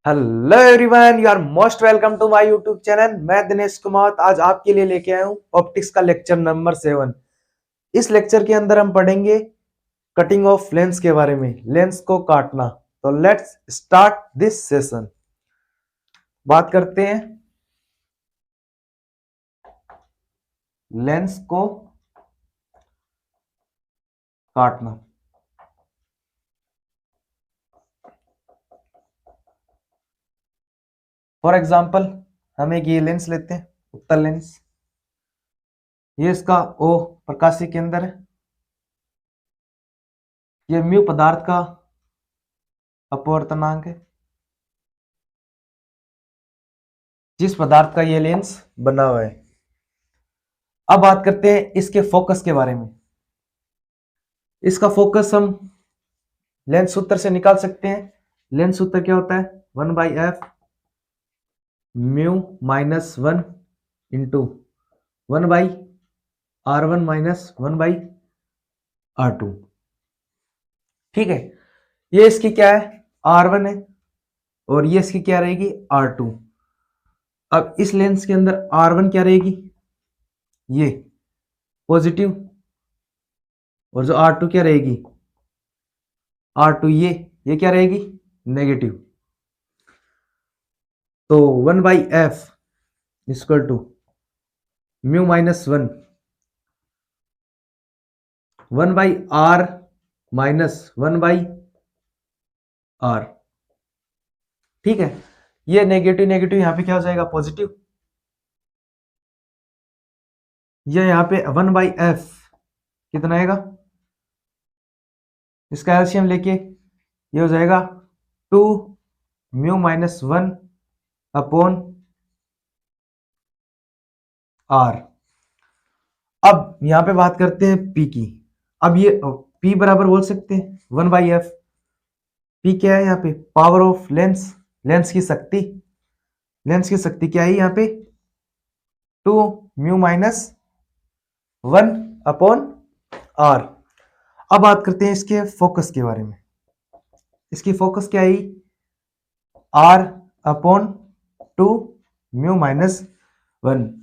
Hello everyone, you are most welcome to my YouTube channel. मैं दिनेश कुमार आज आपके लिए लेके आया हूँ ऑप्टिक्स का लेक्चर नंबर 7। इस लेक्चर के अंदर हम पढ़ेंगे कटिंग ऑफ लेंस के बारे में, लेंस को काटना। तो लेट्स स्टार्ट दिस सेशन। बात करते हैं लेंस को काटना। फॉर एग्जाम्पल हम एक ये लेंस लेते हैं, उत्तल लेंस। ये इसका ओ प्रकाशीय केंद्र है। ये म्यू पदार्थ का अपवर्तनांक है, जिस पदार्थ का ये लेंस बना हुआ है। अब बात करते हैं इसके फोकस के बारे में। इसका फोकस हम लेंस सूत्र से निकाल सकते हैं। लेंस सूत्र क्या होता है? 1/f mu -1 into 1/r1 - 1/r2। ठीक है, ये इसकी क्या है? r1 है और ये इसकी क्या रहेगी? r2। अब इस लेंस के अंदर r1 क्या रहेगी? ये पॉजिटिव, और जो r2 क्या रहेगी? r2 ये क्या रहेगी? नेगेटिव। तो 1/f equal to mu -1 1/r - 1/r। ठीक है, ये नेगेटिव नेगेटिव यहां पे क्या हो जाएगा? पॉजिटिव। ये यहां पे 1/f कितना आएगा? इसका एलसीएम लेके ये हो जाएगा 2 म्यू -1 अपॉन r। अब यहां पे बात करते हैं p की। अब ये p बराबर बोल सकते हैं 1/f। p क्या है यहाँ पे? पावर ऑफ लेंस, लेंस की शक्ति। लेंस की शक्ति क्या है यहाँ पे? 2 म्यू -1 अपॉन r। अब बात करते हैं इसके फोकस के बारे में। इसकी फोकस क्या है? r upon 2 mu -1।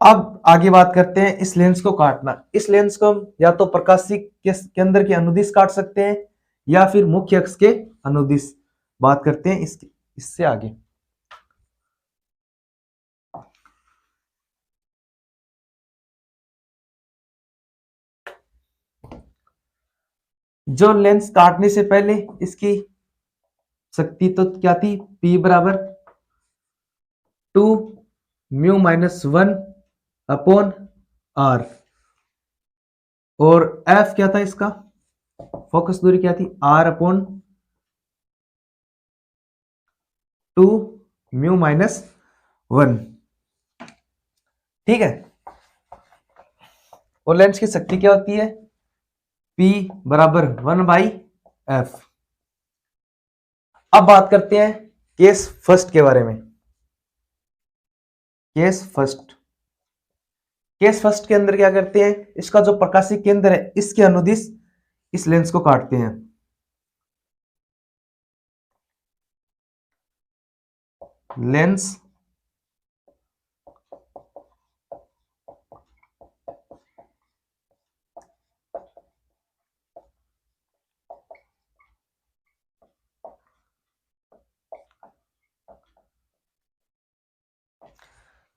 अब आगे बात करते हैं इस लेंस को काटना। इस लेंस को हम या तो प्रकाशीय केंद्र के अनुदिश काट सकते हैं या फिर मुख्य अक्ष के अनुदिश। बात करते हैं इससे आगे। जो लेंस काटने से पहले इसकी शक्ति तो क्या थी? P बराबर 2 म्यू -1 अपॉन r। और F क्या था इसका? फोकस दूरी क्या थी? r upon 2 mu -1। ठीक है, और लेंस की शक्ति क्या होती है? P बराबर 1/f। अब बात करते हैं केस फर्स्ट के बारे में। केस फर्स्ट के अंदर क्या करते हैं? इसका जो प्रकाशीय केंद्र है इसके अनुदिश इस लेंस को काटते हैं। लेंस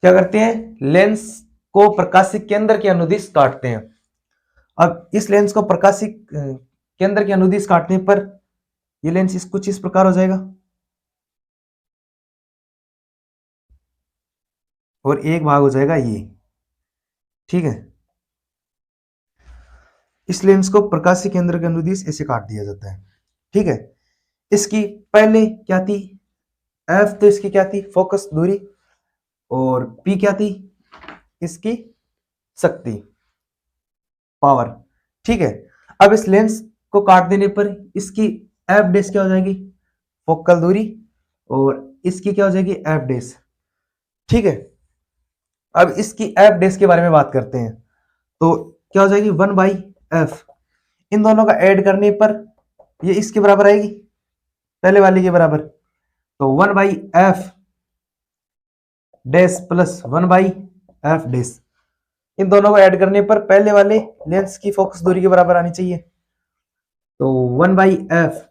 क्या करते हैं? लेंस को प्रकाशीय केंद्र के अनुदिश काटते हैं। अब इस लेंस को प्रकाशीय केंद्र के अनुदिश काटने पर ये लेंस कुछ इस प्रकार हो जाएगा और एक भाग हो जाएगा ये। ठीक है, इस लेंस को प्रकाशीय केंद्र के अनुदिश ऐसे काट दिया जाता है। ठीक है, इसकी पहले क्या थी? F तो इसकी क्या थी? फोकस दूरी। और P क्या थी? इसकी शक्ति, पावर। ठीक है, अब इस लेंस को काट देने पर इसकी F डैश क्या हो जाएगी? फोकल दूरी। और इसकी क्या हो जाएगी? F dash. ठीक है, अब इसकी F डैश के बारे में बात करते हैं। तो क्या हो जाएगी? 1/f। इन दोनों का ऐड करने पर ये इसके बराबर आएगी। पहले वाले के बराबर, तो 1/f dash plus 1/f dash, इन दोनों को ऐड करने पर पहले वाले लेंस की फोकस दूरी के बराबर आनी चाहिए। तो 1/f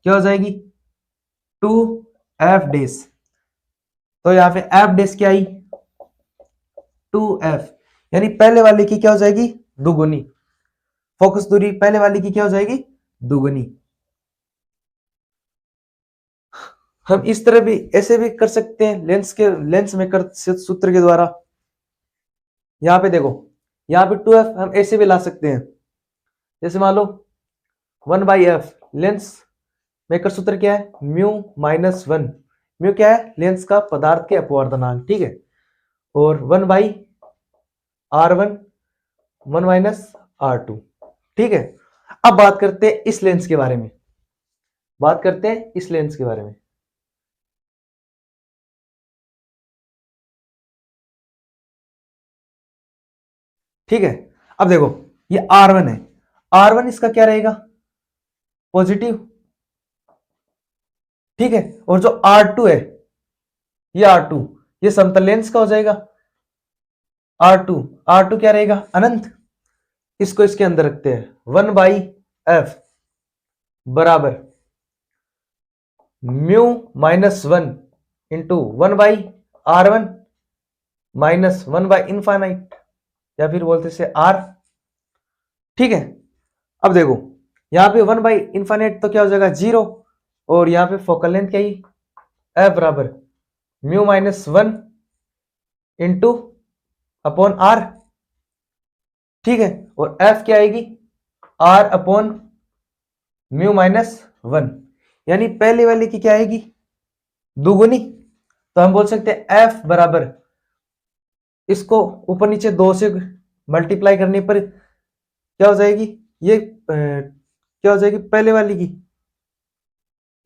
क्या हो जाएगी 2f डैश, तो यहाँ पे f डैश क्या आई 2f, यानी पहले वाले की क्या हो जाएगी दुगुनी, फोकस दूरी पहले वाले की क्या हो जाएगी दुगुनी। हम इस तरह भी ऐसे भी कर सकते हैं लेंस मेकर सूत्र के द्वारा। यहां पे देखो, यहां पे 2f हम ऐसे भी ला सकते हैं, जैसे मान लो 1/f, लेंस मेकर सूत्र क्या है म्यू माइनस 1, म्यू क्या है लेंस का पदार्थ के अपवर्तनांक, ठीक है, और 1/r1 1 माइनस r2, ठीक है। अब बात करते हैं इस लेंस के बारे में, बात करते हैं इस लेंस के बारे में। ठीक है, अब देखो ये R1 है, R1 इसका क्या रहेगा पॉजिटिव, ठीक है, और जो R2 है ये R2 ये समतल लेंस का हो जाएगा, R2 R2 क्या रहेगा अनंत, इसको इसके अंदर रखते हैं 1/f बराबर mu minus 1 into 1/r1 minus 1/इनफाइनाइट, या फिर बोलते से R, ठीक है। अब देखो यहां पे 1/इनफाइनाइट तो क्या हो जाएगा 0, और यहां पे फोकल लेंथ क्या है f बराबर mu minus 1 into upon r, ठीक है, और f क्या आएगी r अपॉन म्यू माइनस 1, यानी पहले वाले की क्या आएगी दुगुनी, तो हम बोल सकते हैं f बराबर, इसको ऊपर नीचे 2 से मल्टीप्लाई करने पर क्या हो जाएगी ये क्या हो जाएगी पहले वाली की,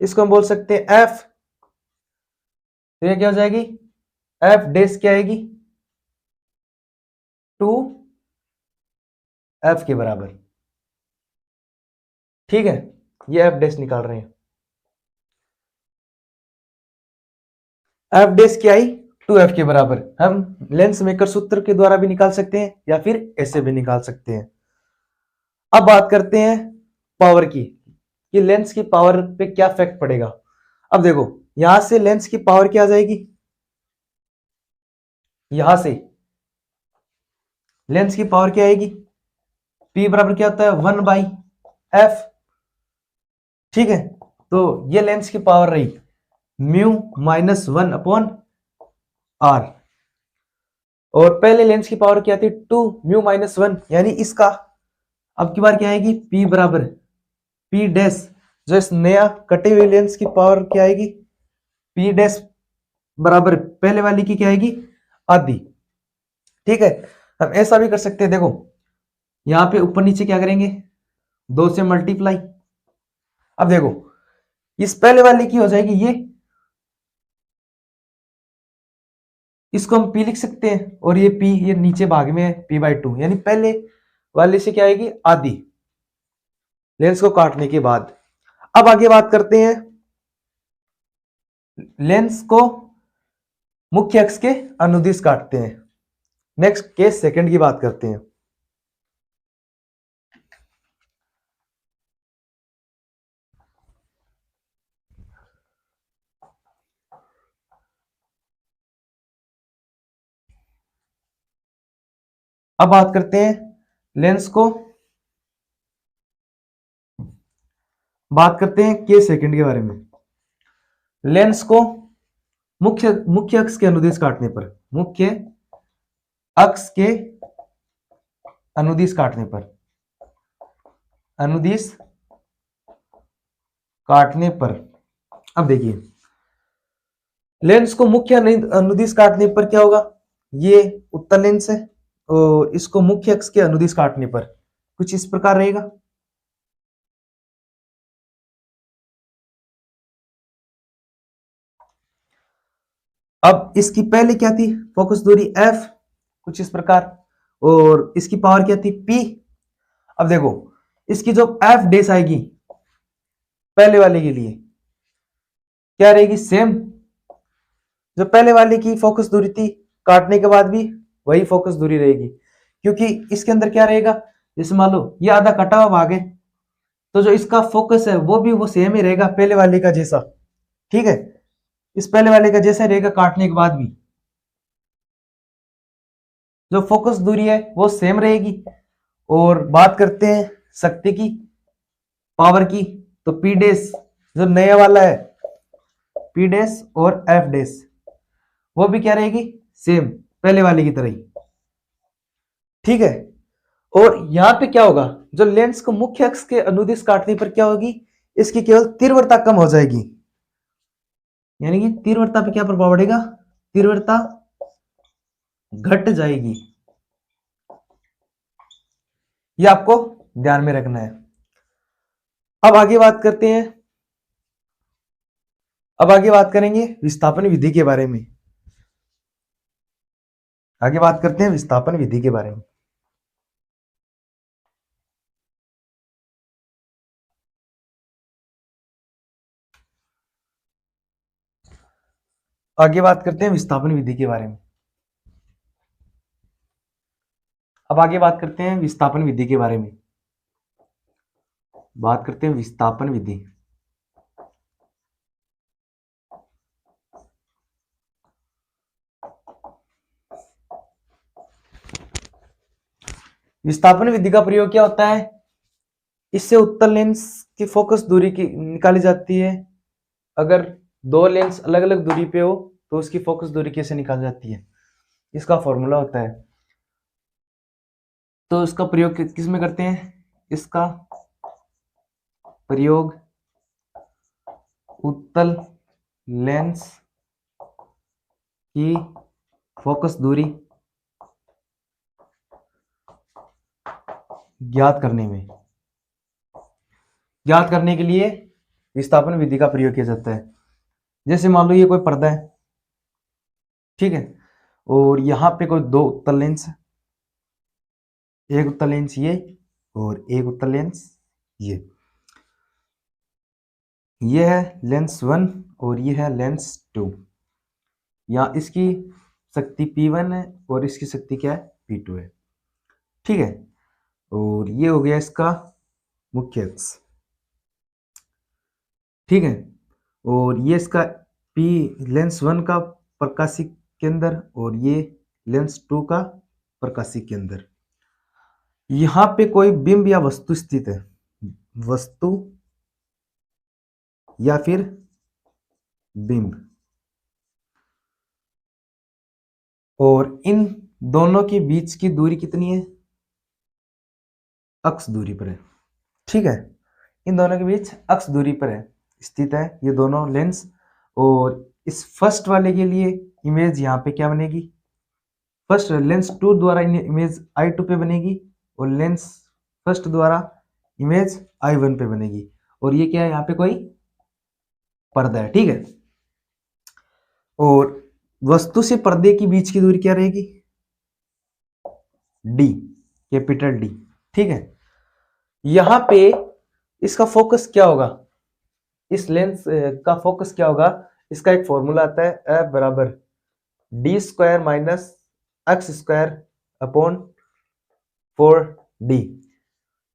इसको हम बोल सकते हैं f, तो ये क्या हो जाएगी f डैश क्या आएगी 2f के बराबर, ठीक है, ये f डैश निकाल रहे हैं, f डैश क्या आई 2f के बराबर, हम लेंस मेकर सूत्र के द्वारा भी निकाल सकते हैं या फिर ऐसे भी निकाल सकते हैं। अब बात करते हैं पावर की, कि लेंस की पावर पे क्या इफेक्ट पड़ेगा। अब देखो यहां से लेंस की पावर क्या आ जाएगी, यहां से लेंस की पावर क्या आएगी P बराबर क्या होता है 1/f, ठीक है, तो ये लेंस की पावर रही म्यू माइनस 1 अपॉन r, और पहले लेंस की पावर क्या थी 2 म्यू माइनस 1, यानी इसका अब की बार क्या आएगी P बराबर P डैश, जो इस नया कटे हुए लेंस की पावर क्या आएगी P डैश बराबर पहले वाली की क्या आएगी आधी, ठीक है। हम ऐसा भी कर सकते हैं, देखो यहां पे ऊपर नीचे क्या करेंगे 2 से मल्टीप्लाई, अब देखो इस पहले वाले की हो जाएगी ये, इसको हम P लिख सकते हैं, और ये P ये नीचे भाग में है P/2, यानी पहले वाले से क्या आएगी आधी लेंस को काटने के बाद। अब आगे बात करते हैं लेंस को मुख्य अक्ष के अनुदिश काटते हैं, नेक्स्ट केस सेकंड की बात करते हैं। अब बात करते हैं लेंस को, बात करते हैं केस सेकंड के बारे में। लेंस को मुख्य मुख्य अक्ष के अनुदिश काटने पर, मुख्य अक्ष के अनुदिश काटने पर, अनुदिश काटने पर, अब देखिए लेंस को मुख्य अनुदिश काटने पर क्या होगा, ये उत्तल लेंस है और इसको मुख्य अक्ष के अनुदिश काटने पर कुछ इस प्रकार रहेगा। अब इसकी पहले क्या थी फोकस दूरी f, कुछ इस प्रकार, और इसकी पावर क्या थी p। अब देखो इसकी जो f डैश आएगी पहले वाले के लिए, क्या रहेगी, सेम। जो पहले वाले की फोकस दूरी थी, काटने के बाद भी वही फोकस दूरी रहेगी, क्योंकि इसके अंदर क्या रहेगा, जैसे मान लो ये आधा कटा हुआ भाग है, तो जो इसका फोकस है वो भी वो सेम ही रहेगा पहले वाले का जैसा। ठीक है, इस पहले वाले का जैसा रहेगा काटने के बाद भी, जो फोकस दूरी है वो सेम रहेगी। और बात करते हैं शक्ति की, पावर की, तो पी डैश जो नया वाला है, पी डैश और एफ डैश वो भी क्या रहेगी, सेम पहले वाले की तरह ही। ठीक है, और यहां पे क्या होगा, जो लेंस को मुख्य अक्ष के अनुदिश काटने पर क्या होगी, इसकी केवल तीव्रता कम हो जाएगी, यानी कि तीव्रता पे क्या प्रभाव पड़ेगा, तीव्रता घट जाएगी। ये आपको ध्यान में रखना है। अब आगे बात करते हैं, अब आगे बात करेंगे विस्थापन विधि के बारे में। आगे बात करते हैं विस्थापन विधि के बारे में। आगे बात करते हैं विस्थापन विधि के बारे में। अब आगे बात करते हैं विस्थापन विधि के बारे में। बात करते हैं विस्थापन विधि। विस्थापन विधि का प्रयोग क्या होता है, इससे उत्तल लेंस की फोकस दूरी की निकाली जाती है। अगर दो लेंस अलग अलग दूरी पे हो तो उसकी फोकस दूरी कैसे निकाली जाती है, इसका फॉर्मूला होता है। तो इसका प्रयोग किस में करते हैं, इसका प्रयोग उत्तल लेंस की फोकस दूरी ज्ञात करने के लिए विस्थापन विधि का प्रयोग किया जाता है। जैसे मान लो ये कोई पर्दा है, ठीक है, और यहां पे कोई दो उत्तल लेंस है, एक उत्तल लेंस ये और एक उत्तल लेंस ये है लेंस 1 और ये है लेंस 2। यहाँ इसकी शक्ति P1 है और इसकी शक्ति क्या है, P2 है। ठीक है, और ये हो गया इसका मुख्य अक्ष। ठीक है, और ये इसका P लेंस 1 का प्रकाशिक केंद्र और ये लेंस 2 का प्रकाशिक केंद्र। यहां पे कोई बिंब या वस्तु स्थित है, वस्तु या फिर बिंब, और इन दोनों के बीच की दूरी कितनी है, अक्ष दूरी पर है। ठीक है, इन दोनों के बीच अक्ष दूरी पर है स्थित है ये दोनों लेंस। और इस फर्स्ट वाले के लिए इमेज यहाँ पे क्या बनेगी, फर्स्ट लेंस 2 द्वारा इमेज I2 पे बनेगी और लेंस फर्स्ट द्वारा इमेज I1 पे बनेगी। और ये क्या है, यहाँ पे कोई पर्दा है। ठीक है, और वस्तु से पर्दे के बीच की दूरी क्या रहेगी, D, कैपिटल D। ठीक है, यहां पे इसका फोकस क्या होगा, इस लेंस का फोकस क्या होगा, इसका एक फॉर्मूला आता है F बराबर D² minus x² upon 4D।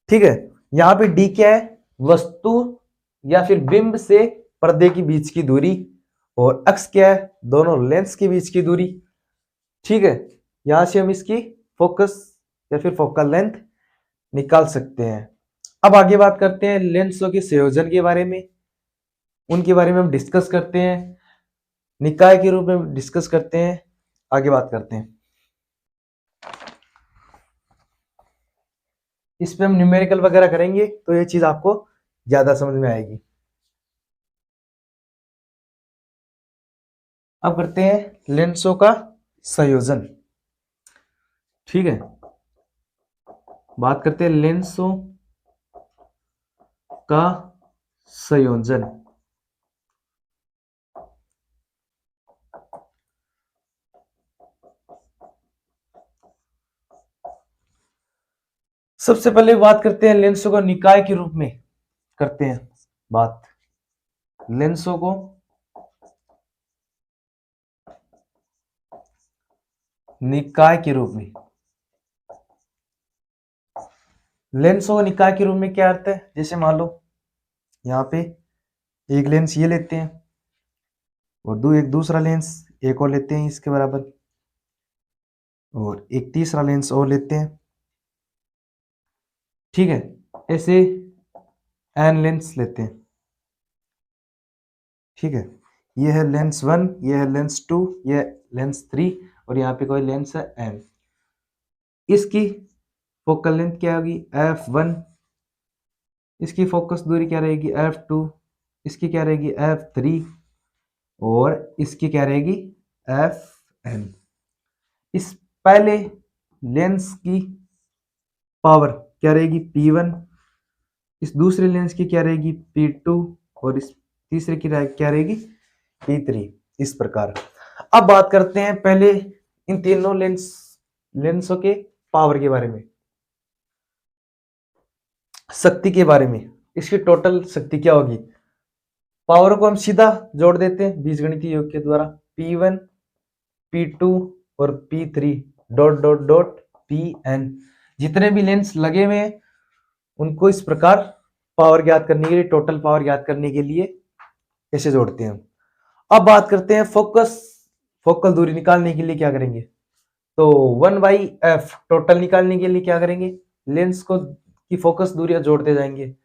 ठीक है, यहां पे D क्या है, वस्तु या फिर बिंब से पर्दे के बीच की दूरी, और x क्या है, दोनों लेंस के बीच की दूरी। ठीक है, यहां से हम इसकी फोकस या फिर फोकल लेंथ निकाल सकते हैं। अब आगे बात करते हैं लेंसों के संयोजन के बारे में, उनके बारे में हम डिस्कस करते हैं, निकाय के रूप में डिस्कस करते हैं, आगे बात करते हैं। इस पे हम न्यूमेरिकल वगैरह करेंगे तो ये चीज आपको ज्यादा समझ में आएगी। अब करते हैं लेंसों का संयोजन। ठीक है, बात करते हैं लेंसों का संयोजन। सबसे पहले बात करते हैं लेंसों को निकाय के रूप में करते हैं बात, लेंसों को निकाय के रूप में। लेंसों को निकाय के रूप में क्या अर्थ है? जैसे मान लो यहाँ पे एक लेंस ये लेते हैं और एक दूसरा लेंस एक और लेते हैं इसके बराबर, और एक तीसरा लेंस और लेते हैं। ठीक है, ऐसे एन लेंस लेते हैं। ठीक है, ये है लेंस 1, ये है लेंस 2, ये है लेंस 3, और यहाँ पे कोई लेंस है एन। इसकी फोकल लेंथ क्या होगी? f1। इसकी फोकस दूरी क्या रहेगी? f2। इसकी क्या रहेगी? f3। और इसकी क्या रहेगी? fn। इस पहले लेंस की पावर क्या रहेगी? p1। इस दूसरे लेंस की क्या रहेगी? p2। और इस तीसरे की क्या रहेगी? p3। इस प्रकार। अब बात करते हैं पहले इन तीनों लेंसों के पावर के बारे में, शक्ति के बारे में। इसकी टोटल शक्ति क्या होगी? पावर को हम सीधा जोड़ देते हैं बीजगणितीय योग के द्वारा। P1 P2 और P3 dot dot dot Pn। जितने भी लेंस लगे हुए हैं उनको इस प्रकार पावर ज्ञात करने के लिए, टोटल पावर ज्ञात करने के लिए ऐसे जोड़ते हैं। अब बात करते हैं फोकल दूरी निकालने के लिए क्या करेंगे? तो 1/f टोटल निकालने के लिए क्या करेंगे? लेंस को की फोकस दूरियां जोड़ते जाएंगे।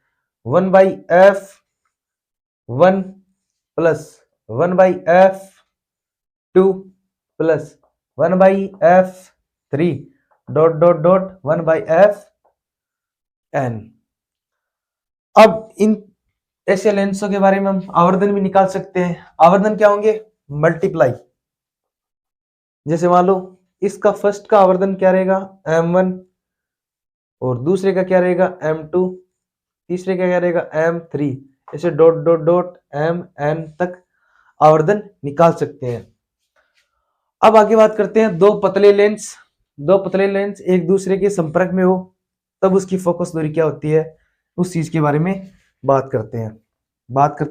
1/f1 plus 1/f2 plus 1/f3 dot dot dot 1/fn। अब इन ऐसे लेंसों के बारे में हम आवर्धन भी निकाल सकते हैं। आवर्धन क्या होंगे? मल्टीप्लाई। जैसे मान लो इसका फर्स्ट का आवर्धन क्या रहेगा? m1, और दूसरे का क्या रहेगा? m2, तीसरे का क्या रहेगा? m3। ऐसे डॉट डॉट डॉट mn तक आवर्धन निकाल सकते हैं। अब आगे बात करते हैं दो पतले लेंस एक दूसरे के संपर्क में हो तब उसकी फोकस दूरी क्या होती है, उस चीज के बारे में बात करते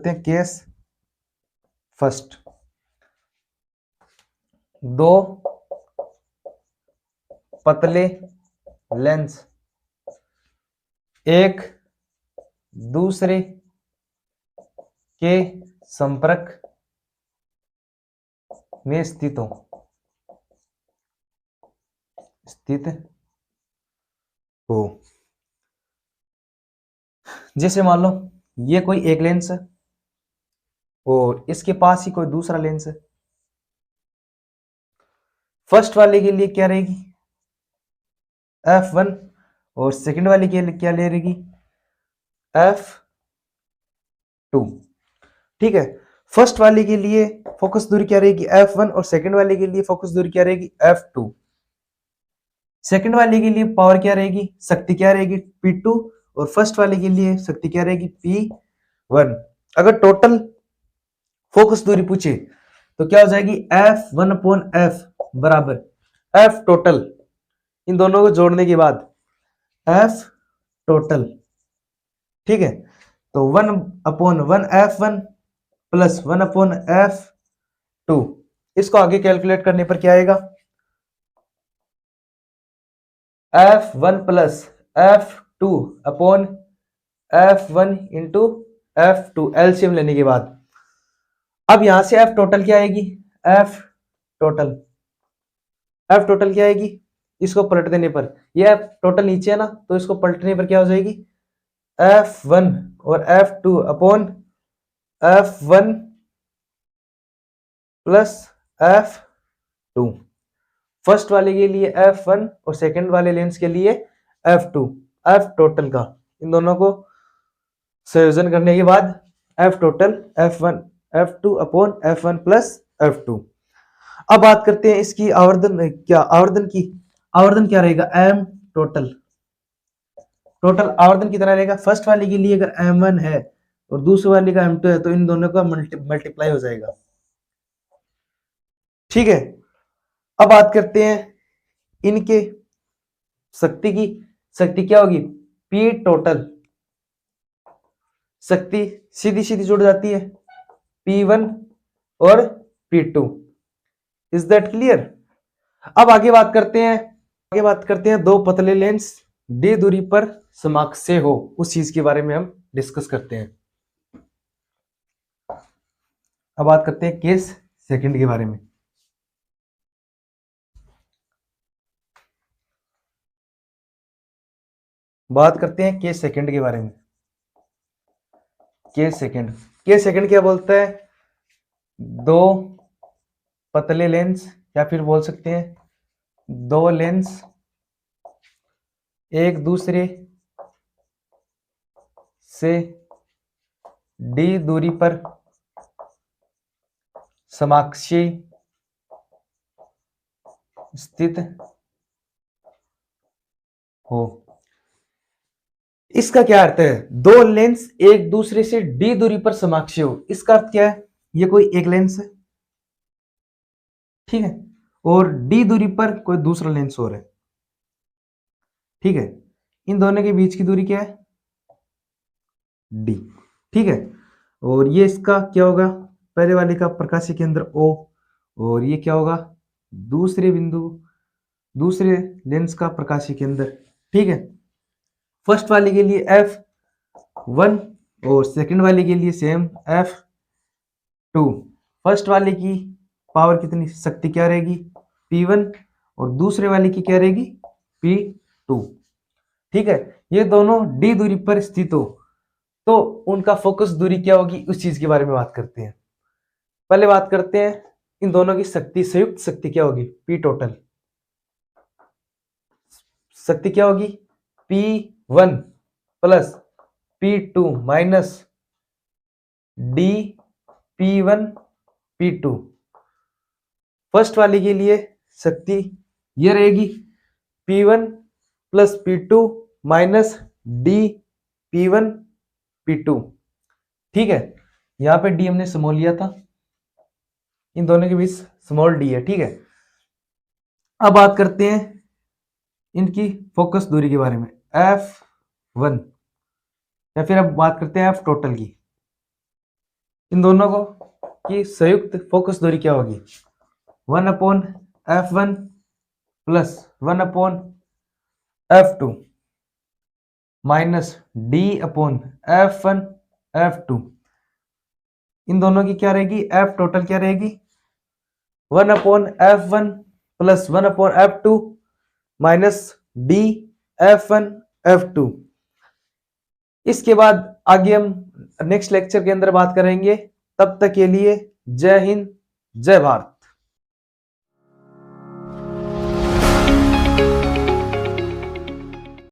हैं। Case first. दो पतले लेंस एक दूसरे के संपर्क में स्थित हो। जैसे मान लो ये कोई एक लेंस है और इसके पास ही कोई दूसरा लेंस है। फर्स्ट वाले के लिए क्या रहेगी? f1, और सेकंड वाले के लिए क्या ले रहेगी? f2। ठीक है, फर्स्ट वाले के लिए फोकस दूरी क्या रहेगी? f1, और सेकंड वाले के लिए फोकस दूरी क्या रहेगी? f2। सेकंड वाले के लिए पावर क्या रहेगी? शक्ति क्या रहेगी? p2। और फर्स्ट वाले के लिए शक्ति क्या रहेगी? p1। अगर टोटल फोकस दूरी पूछे तो क्या हो जाएगी? f1/f बराबर f टोटल, इन दोनों को जोड़ने के बाद f टोटल। ठीक है, तो 1/1f1 प्लस 1/f2, इसको आगे कैलकुलेट करने पर क्या आएगा? f1 plus f2 upon f1 into f2, LCM लेने के बाद। अब यहां से f टोटल क्या आएगी? f टोटल क्या आएगी? इसको पलट देने पर, ये f टोटल नीचे है ना, तो इसको पलटने पर क्या हो जाएगी? f1 और f2 upon f1 plus f2। First वाले के लिए f1 और सेकंड वाले लेंस के लिए f2। f टोटल का इन दोनों को संयोजन करने के बाद f total f1 f2 upon f1 plus f2। अब बात करते हैं इसकी आवर्धन क्या रहेगा? m टोटल आवर्धन कितना रहेगा? फर्स्ट वाले के लिए अगर m1 है और दूसरे वाले का m2 है तो इन दोनों का मल्टीप्लाई हो जाएगा। ठीक है, अब बात करते हैं इनके शक्ति क्या होगी? P total. शक्ति सीधी सीधी जुड़ जाती है, P1 और P2। Is that clear? अब आगे बात करते हैं दो पतले लेंस d दूरी पर समाक्षीय हो, उस चीज के बारे में हम डिस्कस करते हैं। अब बात करते हैं केस सेकंड के बारे में। बात करते हैं केस सेकंड के बारे में। केस सेकंड क्या बोलता है? दो पतले लेंस, या फिर बोल सकते हैं दो लेंस एक दूसरे से d दूरी पर समाक्षीय स्थित हो। इसका क्या अर्थ है? दो लेंस एक दूसरे से d दूरी पर समाक्षीय हो, इसका अर्थ क्या है? ये कोई एक लेंस है, ठीक है, और d दूरी पर कोई दूसरा लेंस और है, ठीक है। इन दोनों के बीच की दूरी क्या है? d, ठीक है। और ये इसका क्या होगा? पहले वाले का प्रकाशीय केंद्र O, और ये क्या होगा? दूसरे लेंस का प्रकाशीय केंद्र, ठीक है। फर्स्ट वाले के लिए F1 और सेकंड वाले के लिए सेम F2। फर्स्ट वाले की पावर कितनी, शक्ति क्या रहेगी? P1, और दूसरे वाले की क्या रहेगी? P2, ठीक है। ये दोनों d दूरी पर स्थित हो तो उनका फोकस दूरी क्या होगी, उस चीज के बारे में बात करते हैं। पहले बात करते हैं इन दोनों की शक्ति, संयुक्त शक्ति क्या होगी? P total. शक्ति क्या होगी? P1 plus P2 minus D P1 P2। First वाले के लिए शक्ति ये रहेगी P1 plus P2 minus D P1 P2, ठीक है। यहां पे D हमने स्मॉल लिया था, इन दोनों के बीच स्मॉल d है, ठीक है। अब बात करते हैं इनकी फोकस दूरी के बारे में, F1, या फिर अब बात करते हैं F टोटल की। इन दोनों को की संयुक्त फोकस दूरी क्या होगी? 1/F1 plus 1/F2 minus D/F1 F2। इन दोनों की क्या रहेगी? F टोटल क्या रहेगी? 1/F1 plus 1/F2 minus D/F1 F2। इसके बाद आगे हम नेक्स्ट लेक्चर के अंदर बात करेंगे। तब तक के लिए जय हिंद, जय भारत।